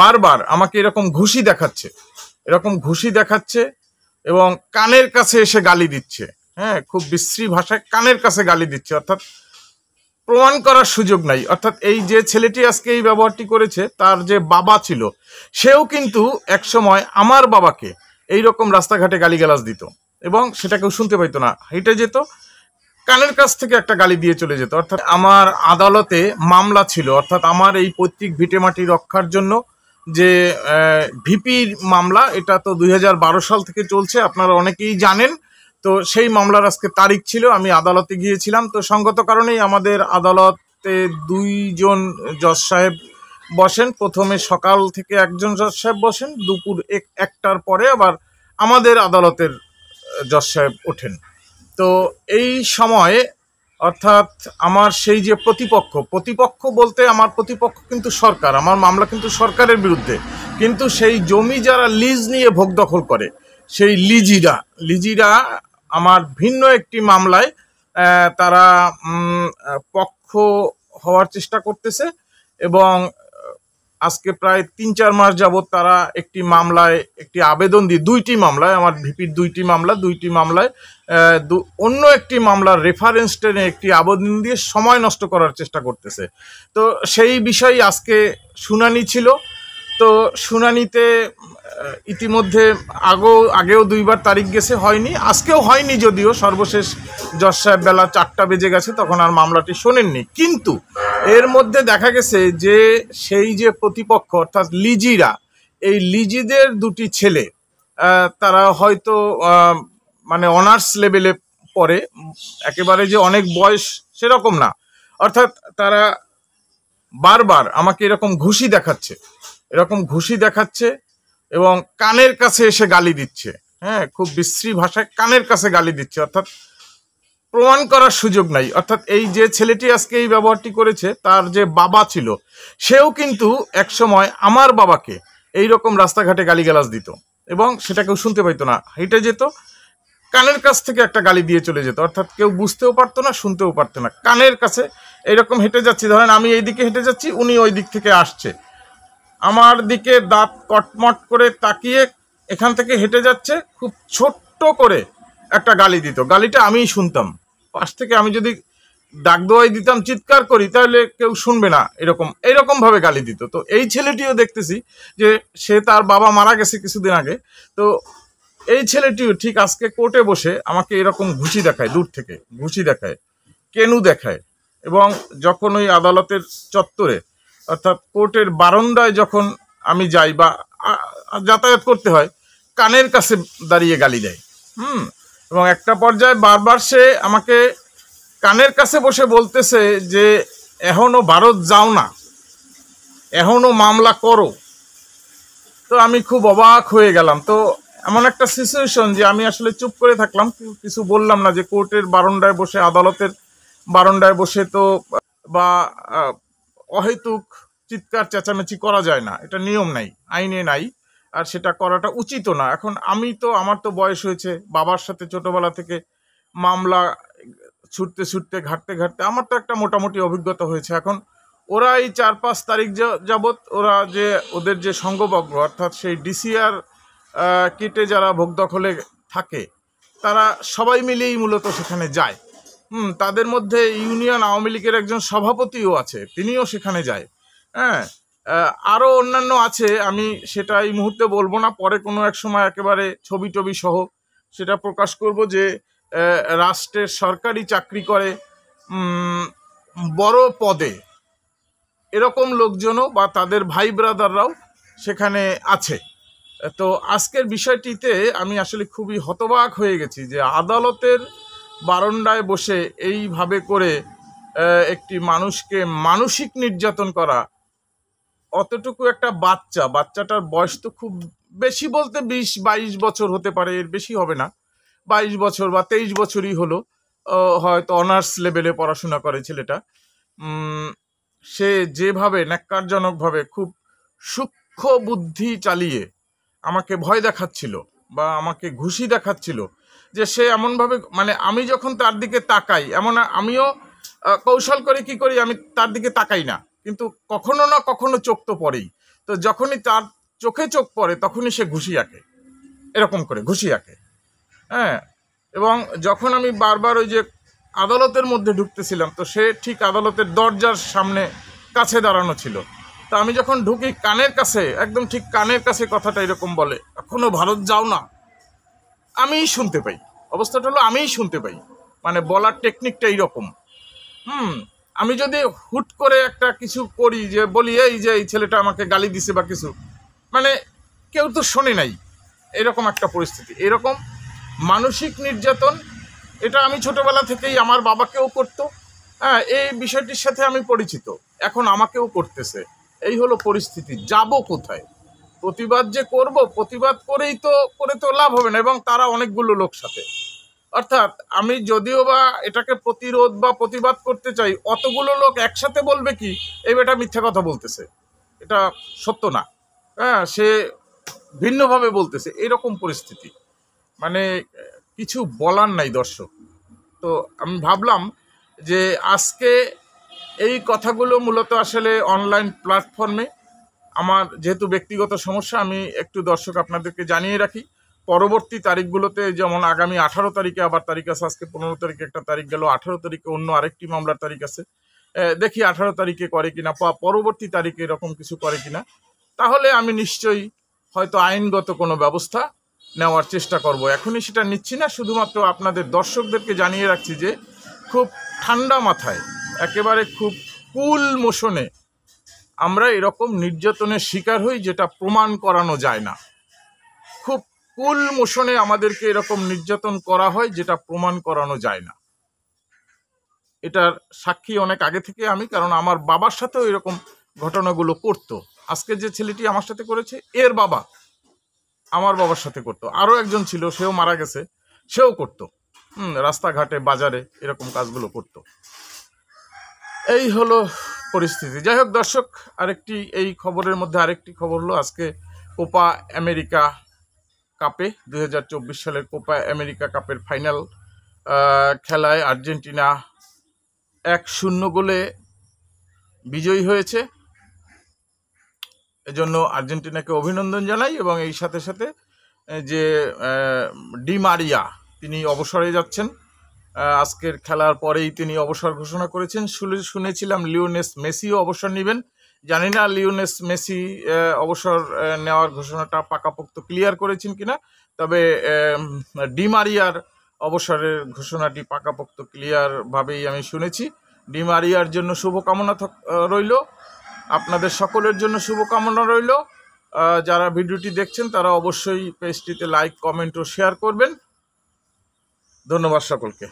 বারবার আমাকে এরকম ঘুষি দেখাচ্ছে এবং কানের কাছে এসে গালি দিচ্ছে। হ্যাঁ, খুব বিশ্রী ভাষায় কানের কাছে গালি দিচ্ছে, অর্থাৎ প্রমাণ করার সুযোগ নাই। অর্থাৎ এই যে ছেলেটি আজকে এই ব্যবহারটি করেছে, তার যে বাবা ছিল, সেও কিন্তু একসময় আমার বাবাকে এইরকম রাস্তাঘাটে গালিগালাজ দিত এবং সেটা কেউ শুনতে পাইতো না, হেঁটে যেত, কানের কাছ থেকে একটা গালি দিয়ে চলে যেত। অর্থাৎ আমার আদালতে মামলা ছিল, অর্থাৎ আমার এই পৈতৃক ভিটেমাটি রক্ষার জন্য যে ভিপির মামলা, এটা তো 2012 সাল থেকে চলছে, আপনারা অনেকেই জানেন। তো সেই মামলার আজকে তারিখ ছিল, আমি আদালতে গিয়েছিলাম। তো সঙ্গত কারণেই আমাদের আদালতে দুইজন জজ সাহেব বসেন। প্রথমে সকাল থেকে একজন জজ সাহেব বসেন, দুপুর একটার পরে আবার আমাদের আদালতের জজ সাহেব ওঠেন। তো এই সময়ে অর্থাৎ আমার সেই যে প্রতিপক্ষ বলতে আমার প্রতিপক্ষ কিন্তু সরকার, আমার মামলা কিন্তু সরকারের বিরুদ্ধে, কিন্তু সেই জমি যারা লিজ নিয়ে ভোগ দখল করে, সেই লিজিরা আমার ভিন্ন একটি মামলায় তারা পক্ষ হওয়ার চেষ্টা করতেছে এবং আজকে প্রায় 3-4 মাস যাবৎ তারা একটি মামলায় একটি আবেদন দিয়ে, দুইটি মামলায়, আমার ভিপির দুইটি মামলায় অন্য একটি মামলার রেফারেন্স টেনে একটি আবেদন দিয়ে সময় নষ্ট করার চেষ্টা করতেছে। তো সেই বিষয়ে আজকে শুনানি ছিল। তো শুনানিতে ইতিমধ্যে আগেও দুইবার তারিখ গেছে, হয়নি, আজকেও হয়নি, যদিও সর্বশেষ জজ সাহেব বেলা 4টা বেজে গেছে, তখন আর মামলাটি শোনেননি। কিন্তু এর মধ্যে দেখা গেছে যে সেই যে প্রতিপক্ষ অর্থাৎ লিজিরা, এই লিজিদের দুটি ছেলে, তারা হয়তো মানে অনার্স লেভেলে পড়ে, একেবারে যে অনেক বয়স সেরকম না। অর্থাৎ তারা বারবার আমাকে এরকম ঘুষি দেখাচ্ছে এবং কানের কাছে এসে গালি দিচ্ছে। হ্যাঁ, খুব বিশ্রী ভাষায় কানের কাছে গালি দিচ্ছে, অর্থাৎ প্রমাণ করার সুযোগ নাই। অর্থাৎ এই যে ছেলেটি আজকে এই ব্যবহারটি করেছে, তার যে বাবা ছিল, সেও কিন্তু একসময় আমার বাবাকে এইরকম রাস্তাঘাটে গালিগালাজ দিত এবং সেটা কেউ শুনতে পাইতো না, হেঁটে যেত, কানের কাছ থেকে একটা গালি দিয়ে চলে যেত। অর্থাৎ কেউ বুঝতেও পারতো না, শুনতেও পারতো না, কানের কাছে। এইরকম হেঁটে যাচ্ছি, ধরেন আমি এই দিকে হেঁটে যাচ্ছি, উনি ওই দিক থেকে আসছে, আমার দিকে দাঁত কটমট করে তাকিয়ে এখান থেকে হেঁটে যাচ্ছে, খুব ছোট্ট করে একটা গালি দিত। গালিটা আমিই শুনতাম পাশ থেকে, আমি যদি ডাক দোয়াই দিতাম, চিৎকার করি, তাহলে কেউ শুনবে না, এইরকম ভাবে গালি দিত। তো এই ছেলেটিও দেখতেছি যে সে, তার বাবা মারা গেছে কিছুদিন আগে, তো এই ছেলেটিও ঠিক আজকে কোর্টে বসে আমাকে এরকম ঘুষি দেখায়, দূর থেকে ঘুষি দেখায়, কেনু দেখায়। এবং যখন ওই আদালতের চত্বরে অর্থাৎ কোর্টের বারান্দায় যখন আমি যাই বা যাতায়াত করতে হয়, কানের কাছে দাঁড়িয়ে গালি দেয়। এবং একটা পর্যায়ে বারবার সে আমাকে কানের কাছে বসে বলতেছে যে এখনো ভারত যাও না, এখনো মামলা করো। তো আমি খুব অবাক হয়ে গেলাম। তো এমন একটা সিচুয়েশন যে আমি আসলে চুপ করে থাকলাম, কিছু বললাম না, যে কোর্টের বারান্দায় বসে, আদালতের বারান্দায় বসে তো বা অহেতুক চিৎকার চেঁচামেচি করা যায় না, এটা নিয়ম নাই, আইনে নাই, আর সেটা করাটা উচিতও না। এখন আমার তো বয়স হয়েছে, বাবার সাথে ছোটবেলা থেকে মামলা ছুটতে ঘাটতে আমার তো একটা মোটামুটি অভিজ্ঞতা হয়েছে। এখন ওরা এই 4-5 তারিখ যাবৎ ওদের যে সংঘবদ্ধ অর্থাৎ সেই ডিসিআর কিটে যারা ভোগ দখলে থাকে, তারা সবাই মিলেই মূলত সেখানে যায়। তাদের মধ্যে ইউনিয়ন আওয়ামী লীগের একজন সভাপতিও আছে, তিনিও সেখানে যায়। হ্যাঁ, আরও অন্যান্য আছে, আমি সেটা এই মুহূর্তে বলবো না, পরে কোনো এক সময় একেবারে ছবি টবি সহ সেটা প্রকাশ করব, যে রাষ্ট্রের সরকারি চাকরি করে বড় পদে এরকম লোকজনও বা তাদের ভাই ব্রাদাররাও সেখানে আছে। তো আজকের বিষয়টিতে আমি আসলে খুবই হতবাক হয়ে গেছি যে আদালতের বারান্দায় বসে এইভাবে করে একটি মানুষকে মানসিক নির্যাতন করা। অতটুকু একটা বাচ্চাটার বয়স তো খুব বেশি বলতে 20-22 বছর হতে পারে, এর বেশি হবে না, 22 বছর বা 23 বছরই হলো, হয়তো অনার্স লেভেলে পড়াশোনা করে ছেলেটা। সে যেভাবে ন্যাক্কারজনকভাবে খুব সূক্ষ্ম বুদ্ধি চালিয়ে আমাকে ভয় দেখাচ্ছিল বা আমাকে ঘুষি দেখাচ্ছিল, যে সে এমনভাবে, মানে আমি যখন তার দিকে তাকাই, আমিও কৌশল করে কি করি, আমি তার দিকে তাকাই না, কিন্তু কখনো না কখনো চোখ তো পড়েই। তো যখনই তার চোখে চোখ পড়ে তখনই সে ঘুষি আঁকে, এরকম করে ঘুষি আঁকে। হ্যাঁ, এবং যখন আমি বারবার ওই যে আদালতের মধ্যে ঢুকতেছিলাম, তো সে ঠিক আদালতের দরজার সামনে কাছে দাঁড়ানো ছিল। তা আমি যখন ঢুকি কানের কাছে, একদম ঠিক কানের কাছে কথাটা এরকম বলে, এখনো ভারত যাও না। আমিই শুনতে পাই, অবস্থাটা হলো আমিই শুনতে পাই, মানে বলার টেকনিকটা এইরকম। আমি যদি হুট করে একটা কিছু করি, যে বলি এই যে এই ছেলেটা আমাকে গালি দিছে বা কিছু, মানে কেউ তো শোনে নাই, এরকম একটা পরিস্থিতি। এরকম মানসিক নির্যাতন, এটা আমি ছোটবেলা থেকেই, আমার বাবাকেও করতো। হ্যাঁ, এই বিষয়টির সাথে আমি পরিচিত, এখন আমাকেও করতেছে। এই হলো পরিস্থিতি। যাব কোথায়? প্রতিবাদ যে করব, প্রতিবাদ করে তো লাভ হবে না, এবং তারা অনেকগুলো লোক সাথে। অর্থাৎ আমি যদিও বা এটাকে প্রতিরোধ বা প্রতিবাদ করতে চাই, অতগুলো লোক একসাথে বলবে কি এই বেটা মিথ্যা কথা বলতেছে, এটা সত্য না, হ্যাঁ, সে ভিন্নভাবে বলতেছে, এরকম পরিস্থিতি। মানে কিছু বলার নাই দর্শক। তো আমি ভাবলাম যে আজকে এই কথাগুলো মূলত আসলে অনলাইন প্ল্যাটফর্মে, আমার যেহেতু ব্যক্তিগত সমস্যা, আমি একটু দর্শক আপনাদেরকে জানিয়ে রাখি। পরবর্তী তারিখগুলোতে, যেমন আগামী 18 তারিখে আবার তারিখ আছে, আজকে 15 তারিখে একটা তারিখ গেল, 18 তারিখে অন্য আরেকটি মামলার তারিখ আছে। দেখি 18 তারিখে করে কিনা, পরবর্তী তারিখে এরকম কিছু করে কিনা। তাহলে আমি নিশ্চয়ই হয়তো আইনগত কোনো ব্যবস্থা নেওয়ার চেষ্টা করব। এখনই সেটা নিচ্ছি না, শুধুমাত্র আপনাদের দর্শকদেরকে জানিয়ে রাখছি যে খুব ঠান্ডা মাথায়, একেবারে খুব কুল মোশনে আমরা এরকম নির্যাতনের শিকার হই, যেটা প্রমাণ করানো যায় না। খুব কুল মোশনে আমাদেরকে এরকম নির্যাতন করা হয়, যেটা প্রমাণ করানো যায় না। এটার সাক্ষী অনেক আগে থেকে আমি, কারণ আমার বাবার সাথেও এরকম ঘটনাগুলো করতো। আজকে যে ছেলেটি আমার সাথে করেছে, এর বাবা আমার বাবার সাথে করতো। আরও একজন ছিল, সেও মারা গেছে, সেও করতো। রাস্তাঘাটে বাজারে এরকম কাজগুলো করতো। এই হলো পরিস্থিতি। যাই হোক দর্শক, আরেকটি এই খবরের মধ্যে আরেকটি খবর হলো, আজকে কোপা আমেরিকা কাপে 2024 সালের কোপা আমেরিকা কাপের ফাইনাল খেলায় আর্জেন্টিনা 1-0 গোলে বিজয়ী হয়েছে। এজন্য আর্জেন্টিনাকে অভিনন্দন জানাই, এবং এই সাথে সাথে যে ডি মারিয়া, তিনি অবসরে যাচ্ছেন। আজকের খেলার পরেই তিনি অবসর ঘোষণা করেছেন। শুনেছিলাম লিওনেল মেসিও অবসর নেবেন। জানি না লিওনেল মেসি অবসর নেওয়ার ঘোষণাটা পাকাপোক্ত ক্লিয়ার করেছেন কিনা, তবে ডি মারিয়ার অবসরের ঘোষণাটি পাকাপোক্ত ক্লিয়ারভাবেই আমি শুনেছি। ডি মারিয়ার জন্য শুভকামনা রইল, আপনাদের সকলের জন্য শুভকামনা রইল। যারা ভিডিওটি দেখছেন তারা অবশ্যই পেজটিতে লাইক, কমেন্ট ও শেয়ার করবেন। ধন্যবাদ সকলকে।